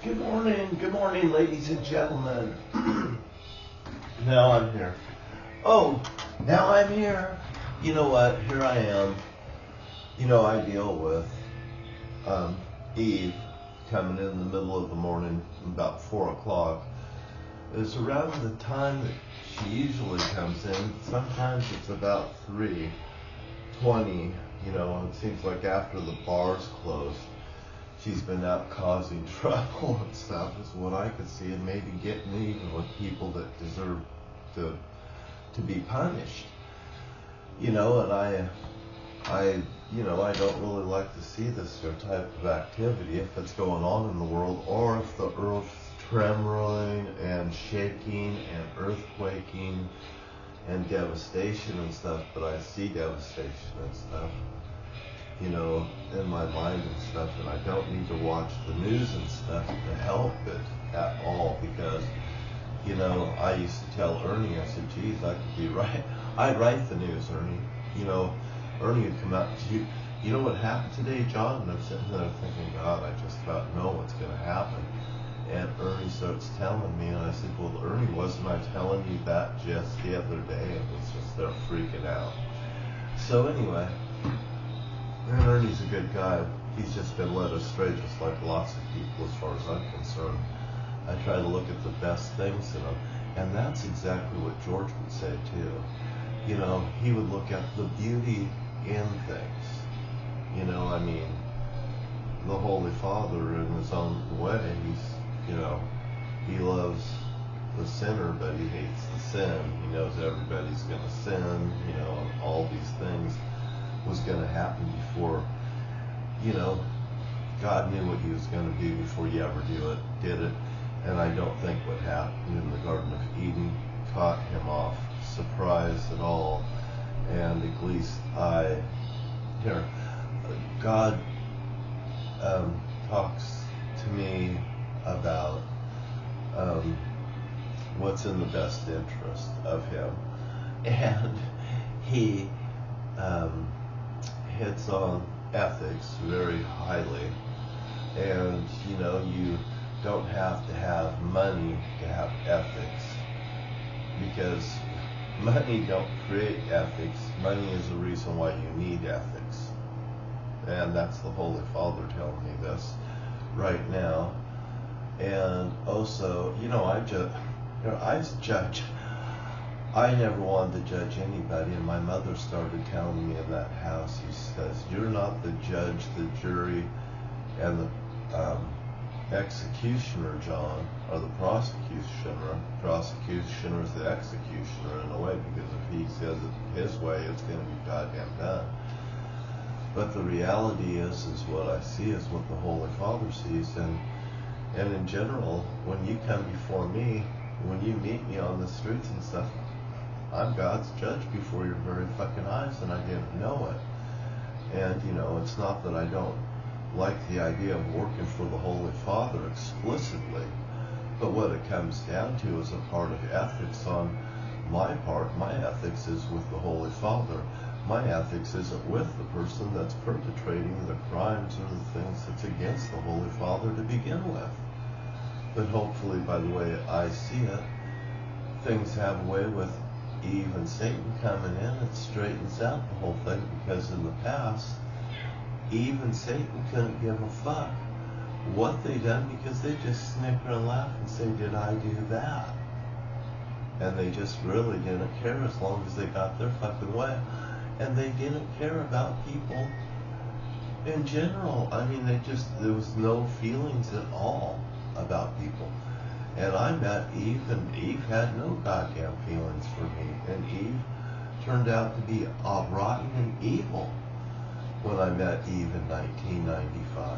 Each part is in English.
Good morning, ladies and gentlemen. Now I'm here. Oh, now I'm here. You know what? Here I am. You know, I deal with Eve coming in the middle of the morning, about 4 o'clock. It's around the time that she usually comes in. Sometimes it's about 3:20. You know, it seems like after the bars close, she's been out causing trouble and stuff, is what I could see, and maybe getting even with people that deserve to be punished. You know, and I don't really like to see this type of activity if it's going on in the world, or if the earth's tremoring and shaking and earthquaking and devastation and stuff. But I see devastation and stuff, you know, in my mind and stuff, and I don't need to watch the news and stuff to help it at all, because, you know, I used to tell Ernie, I said, geez, I could be right. I'd write the news, Ernie. You know, Ernie would come out to you know what happened today, John? And I'm sitting there thinking, God, I just about know what's going to happen. And Ernie starts telling me, and I said, well, Ernie, wasn't I telling you that just the other day? It was just, they're freaking out. So anyway, and Ernie's a good guy. He's just been led astray, just like lots of people, as far as I'm concerned. I try to look at the best things in them, and that's exactly what George would say too. You know, he would look at the beauty in things. You know, I mean, the Holy Father, in his own way, he's, you know, he loves the sinner, but he hates the sin. He knows everybody's going to sin, you know, and all these things was going to happen before, you know, God knew what he was going to do before he ever did it. And I don't think what happened in the Garden of Eden caught him off surprise at all. And at least God talks to me about what's in the best interest of him. And he hits on ethics very highly. And, you know, you don't have to have money to have ethics, because money don't create ethics. Money is the reason why you need ethics. And that's the Holy Father telling me this right now. And also, you know, I judge. I never wanted to judge anybody, and my mother started telling me in that house, she says, you're not the judge, the jury, and the executioner, John, or the prosecutioner. Prosecutioner is the executioner in a way, because if he says it his way, it's going to be goddamn done. But the reality is what I see is what the Holy Father sees, and in general, when you come before me, when you meet me on the streets and stuff, I'm God's judge before your very fucking eyes, and I didn't know it. And, you know, it's not that I don't like the idea of working for the Holy Father explicitly, but what it comes down to is a part of ethics on my part. My ethics is with the Holy Father. My ethics isn't with the person that's perpetrating the crimes or the things that's against the Holy Father to begin with. But hopefully, by the way I see it, things have a way with Eve and Satan coming in, it straightens out the whole thing, because in the past, Eve and Satan couldn't give a fuck what they done, because they just snicker and laugh and say, did I do that? And they just really didn't care as long as they got their fucking way. And they didn't care about people in general. I mean, there was no feelings at all about people. And I met Eve, and Eve had no goddamn feelings for me. And Eve turned out to be rotten and evil when I met Eve in 1995.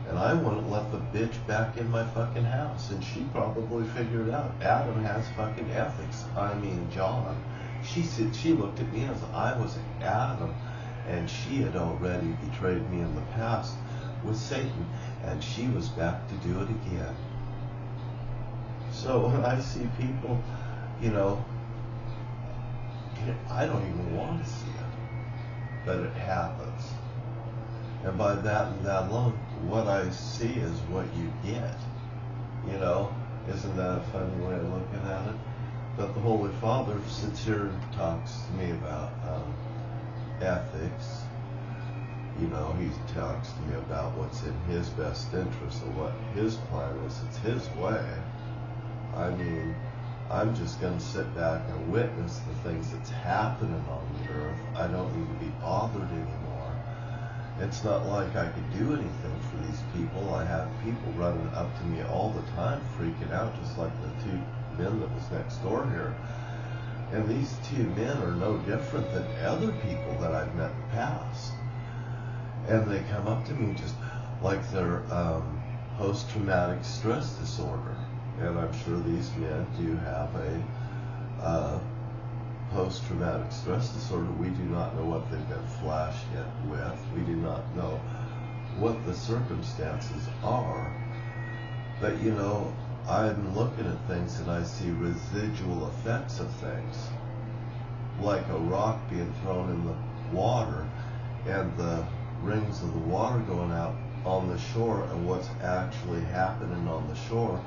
And I wouldn't let the bitch back in my fucking house. And she probably figured out Adam has fucking ethics. I mean, John. She looked at me as I was Adam, and she had already betrayed me in the past with Satan, and she was back to do it again. So when I see people, you know, I don't even want to see it, but it happens. And by that and that alone, what I see is what you get. You know, isn't that a funny way of looking at it? But the Holy Father sits here and talks to me about ethics. You know, he talks to me about what's in his best interest and what his plan is. It's his way. I mean, I'm just going to sit back and witness the things that's happening on the earth. I don't need to be bothered anymore. It's not like I could do anything for these people. I have people running up to me all the time, freaking out, just like the two men that was next door here. And these two men are no different than other people that I've met in the past. And they come up to me just like they're post-traumatic stress disorder. And I'm sure these men do have a post-traumatic stress disorder. We do not know what they've been flashed yet with. We do not know what the circumstances are. But you know, I'm looking at things and I see residual effects of things. Like a rock being thrown in the water and the rings of the water going out on the shore and what's actually happening on the shore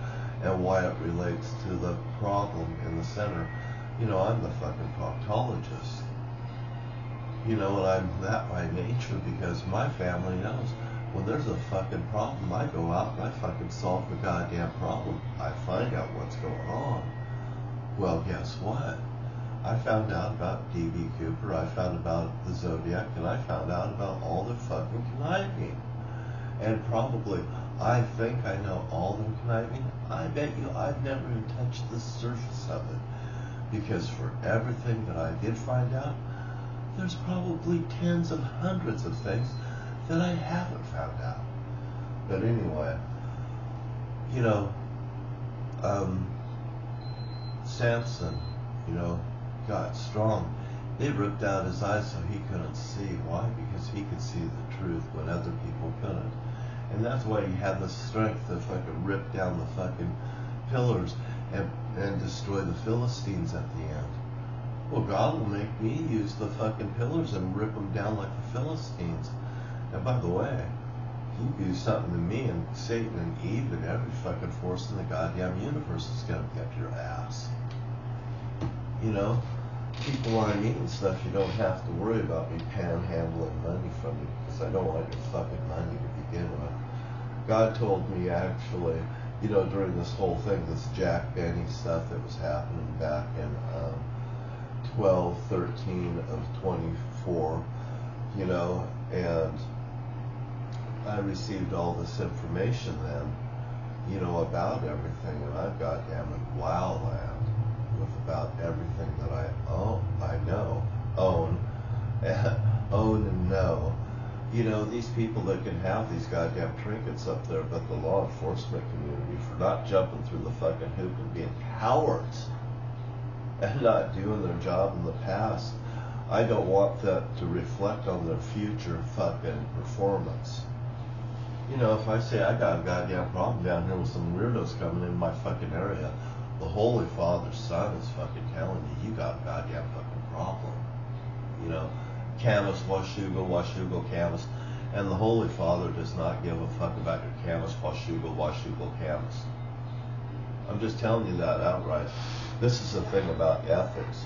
and why it relates to the problem in the center. You know, I'm the fucking proctologist. You know, and I'm that by nature because my family knows when there's a fucking problem, I go out and I fucking solve the goddamn problem. I find out what's going on. Well, guess what? I found out about D.B. Cooper, I found about the Zodiac, and I found out about all the fucking conniving. And probably, I think I know all the conniving. I bet you I've never even touched the surface of it. Because for everything that I did find out, there's probably tens of hundreds of things that I haven't found out. But anyway, you know, Samson, you know, got strong. They ripped out his eyes so he couldn't see. Why? Because he could see the truth when other people couldn't. And that's why he had the strength to fucking rip down the fucking pillars and destroy the Philistines at the end. Well, God will make me use the fucking pillars and rip them down like the Philistines. And by the way, you do something to me and Satan and Eve and every fucking force in the goddamn universe is gonna get your ass. You know, people I meet and stuff, you don't have to worry about me panhandling money from you because I don't want your fucking money to begin with. God told me actually, you know, during this whole thing, this Jack Benny stuff that was happening back in 12/13 of 24, you know, and I received all this information then, you know, about everything, and I've got damn it wow land with about everything that I own, own and know. You know, these people that can have these goddamn trinkets up there, but the law enforcement community for not jumping through the fucking hoop and being cowards and not doing their job in the past, I don't want that to reflect on their future fucking performance. You know, if I say I got a goddamn problem down here with some weirdos coming in my fucking area, the Holy Father's Son is fucking telling me you got a goddamn fucking problem. You know, Camus, Washugal, Camus. And the Holy Father does not give a fuck about your Camus, Washugal, Camus. I'm just telling you that outright. This is the thing about ethics.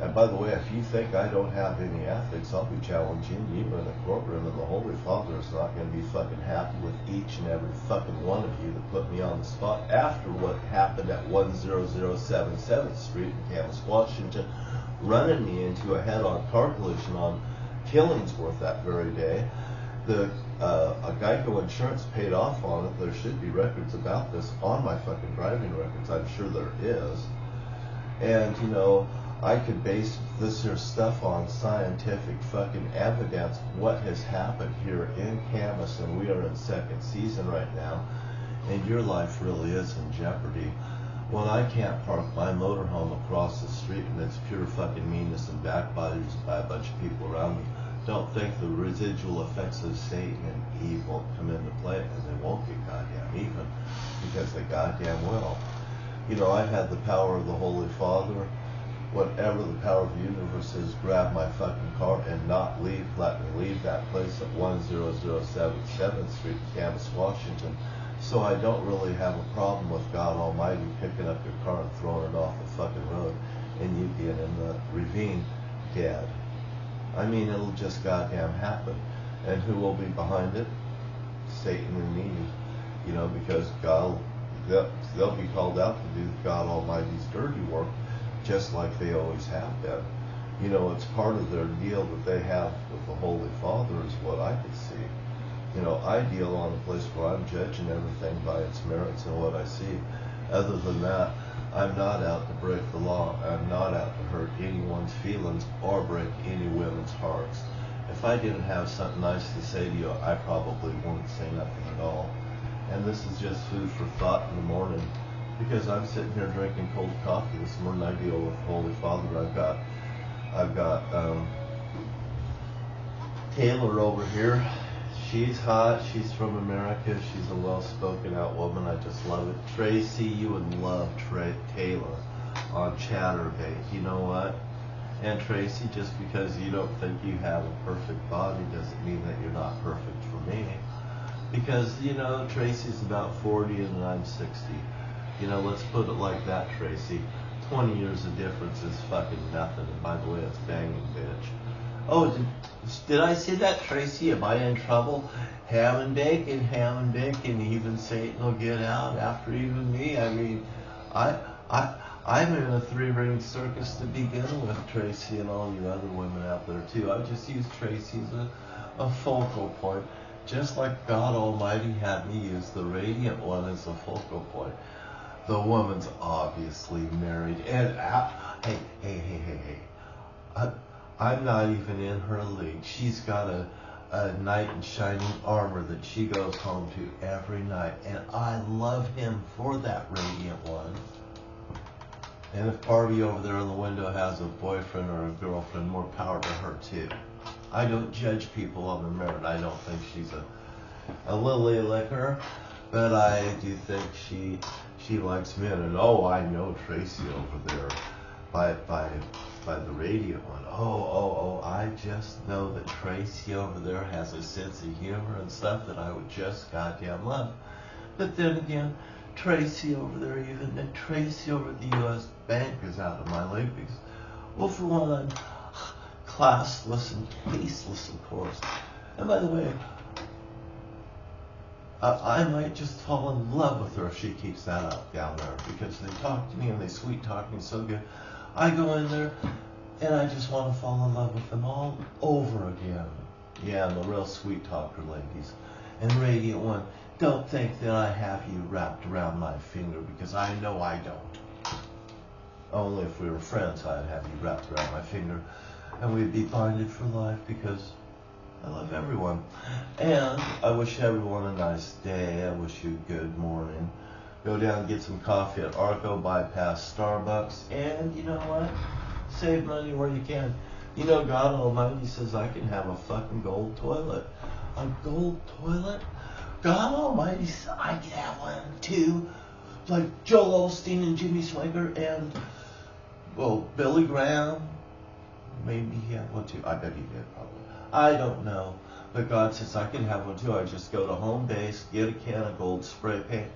And by the way, if you think I don't have any ethics, I'll be challenging you in the courtroom, and the Holy Father is not going to be fucking happy with each and every fucking one of you that put me on the spot after what happened at 10077 7th Street in Camas, Washington, running me into a head-on car collision on Killingsworth that very day. A Geico insurance paid off on it. There should be records about this on my fucking driving records. I'm sure there is. And, you know, I could base this here stuff on scientific fucking evidence, what has happened here in Camas, and we are in second season right now, and your life really is in jeopardy. When I can't park my motorhome across the street and it's pure fucking meanness and backbiters by a bunch of people around me, don't think the residual effects of Satan and evil come into play, and they won't get goddamn even, because they goddamn will. You know, I've had the power of the Holy Father, whatever the power of the universe is, grab my fucking car and not let me leave that place at 10077 7th Street, Camas, Washington, So I don't really have a problem with God Almighty picking up your car and throwing it off the fucking road and you being in the ravine dead. I mean, it'll just goddamn happen. And who will be behind it? Satan and Eve. You know, because they'll be called out to do God Almighty's dirty work, just like they always have been. You know, it's part of their deal that they have with the Holy Father is what I could see. You know, I deal on a place where I'm judging everything by its merits and what I see. Other than that, I'm not out to break the law. I'm not out to hurt anyone's feelings or break any women's hearts. If I didn't have something nice to say to you, I probably wouldn't say nothing at all. And this is just food for thought in the morning, because I'm sitting here drinking cold coffee this morning. I deal with the Holy Father. I've got Taylor over here. She's hot. She's from America. She's a well-spoken out woman. I just love it. Tracy, you would love Taylor on Chatterbait. You know what? And Tracy, just because you don't think you have a perfect body doesn't mean that you're not perfect for me. Because, you know, Tracy's about 40 and I'm 60. You know, let's put it like that, Tracy. 20 years of difference is fucking nothing. And by the way, it's banging, bitch. Oh, did I say that, Tracy? Am I in trouble? Ham and bacon, even Satan will get out after even me. I mean, I'm in a 3-ring circus to begin with, Tracy, and all you other women out there too. I just use Tracy as a focal point, just like God Almighty had me use the Radiant One as a focal point. The woman's obviously married, and hey. I'm not even in her league. She's got a knight in shining armor that she goes home to every night, and I love him for that Radiant One. And if Barbie over there in the window has a boyfriend or a girlfriend, more power to her too. I don't judge people on their merit. I don't think she's a lily licker, but I do think she likes men. And oh, I know Tracy over there by the Radiant One. Oh, I just know that Tracy over there has a sense of humor and stuff that I would just goddamn love. But then again, Tracy over there, even Tracy over at the U.S. Bank is out of my league because, well, for one, I'm classless and tasteless, of course. And by the way, I might just fall in love with her if she keeps that up down there, because they talk to me and they sweet talk me so good. I go in there and I just want to fall in love with them all over again. Yeah, the real sweet talker ladies. And Radiant One, don't think that I have you wrapped around my finger, because I know I don't. Only if we were friends I'd have you wrapped around my finger and we'd be bonded for life, because I love everyone. And I wish everyone a nice day. I wish you a good morning. Go down and get some coffee at Arco, bypass Starbucks, and you know what? Save money where you can. You know, God Almighty says I can have a fucking gold toilet. A gold toilet? God Almighty says I can have one too. Like Joel Osteen and Jimmy Swaggart and, well, Billy Graham. Maybe he had one too. I bet he did, probably. I don't know. But God says I can have one too. I just go to home base, get a can of gold spray paint,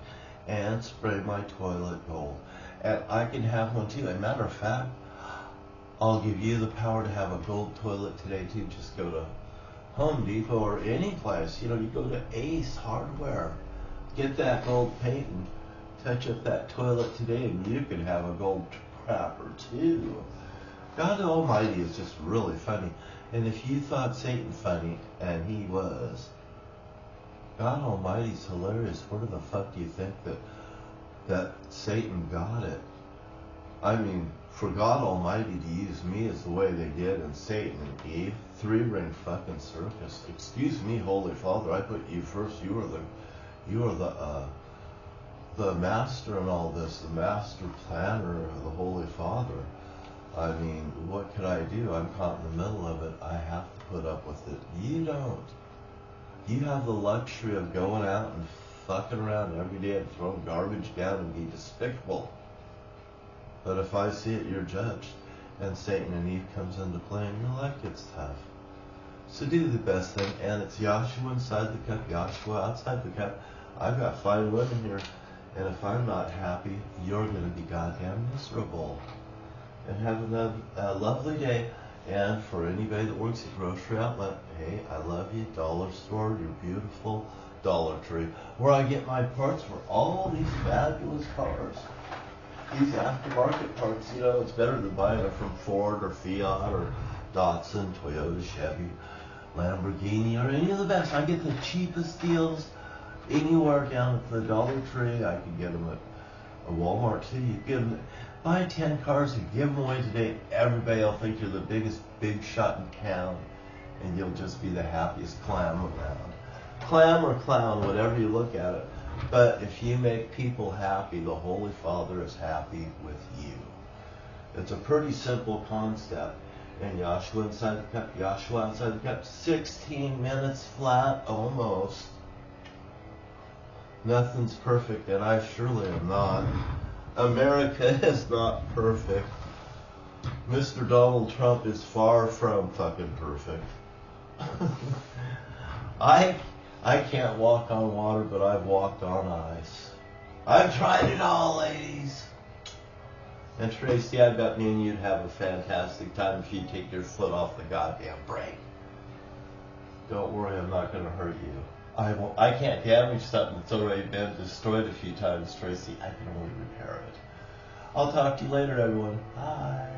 and spray my toilet gold. And I can have one too. As a matter of fact, I'll give you the power to have a gold toilet today too. Just go to Home Depot or any place. You know, you go to Ace Hardware, get that gold paint and touch up that toilet today, and you can have a gold crapper too. God Almighty is just really funny. And if you thought Satan funny, and he was, God Almighty's hilarious. Where the fuck do you think that Satan got it? I mean, for God Almighty to use me as the way they did in Satan and Eve, 3-ring fucking circus. Excuse me, Holy Father, I put you first. You are the master in all this, the master planner, the Holy Father. I mean, what could I do? I'm caught in the middle of it. I have to put up with it. You don't. You have the luxury of going out and fucking around every day and throwing garbage down and be despicable. But if I see it, you're judged. And Satan and Eve comes into play and your life gets tough. So do the best thing. And it's Yashua inside the cup, Yashua outside the cup. I've got fine women here, and if I'm not happy, you're going to be goddamn miserable. And have a lovely day. And for anybody that works at grocery outlet, hey, I love you. Dollar store, you're beautiful. Dollar Tree, where I get my parts for all these fabulous cars. These aftermarket parts, you know, it's better than buying them from Ford or Fiat or Datsun, Toyota, Chevy, Lamborghini, or any of the best. I get the cheapest deals anywhere down at the Dollar Tree. I can get them at a Walmart too. You get them, buy 10 cars and give them away today. Everybody will think you're the biggest big shot in town, and you'll just be the happiest clam around. Clam or clown, whatever you look at it. But if you make people happy, the Holy Father is happy with you. It's a pretty simple concept. And Yashua inside the cup, Yashua outside the cup, 16 minutes flat, almost. Nothing's perfect, and I surely am not. America is not perfect. Mr. Donald Trump is far from fucking perfect. I can't walk on water, but I've walked on ice. I've tried it all, ladies. And Tracy, I bet me and you'd have a fantastic time if you take your foot off the goddamn brake. Don't worry, I'm not going to hurt you. I can't damage something that's already been destroyed a few times, Tracy. I can only repair it. I'll talk to you later, everyone. Bye.